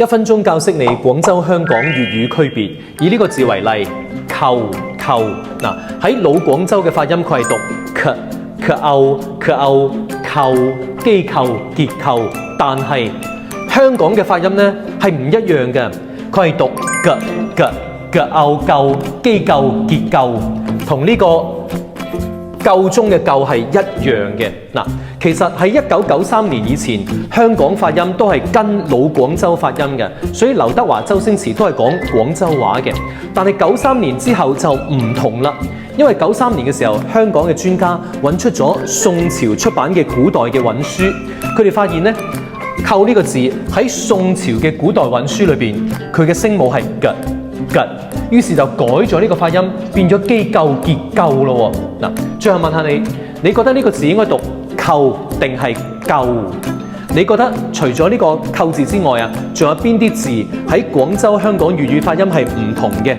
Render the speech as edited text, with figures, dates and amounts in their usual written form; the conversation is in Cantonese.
1分鐘教識你廣州、香港粵語區別。以呢個字為例，構嗱喺老廣州嘅發音佢係讀構機構結構，但係香港嘅發音呢係唔一樣嘅，佢係讀構機構結構，同呢個夠鐘嘅夠係一樣嘅嗱。其實喺1993年以前，香港發音都係跟老廣州發音嘅，所以劉德華、周星馳都係講廣州話嘅。但係93年之後就唔同啦，因為93年嘅時候，香港嘅專家揾出咗宋朝出版嘅古代嘅韻書，佢哋發現呢，構呢個字喺宋朝嘅古代韻書裏邊，佢嘅聲母係吉，於是就改咗呢個發音，變咗機構結構咯喎。嗱，最後問下你，你覺得呢個字應該讀構定係構？你覺得除咗呢個構字之外啊，仲有邊啲字喺廣州、香港粵語發音係唔同嘅？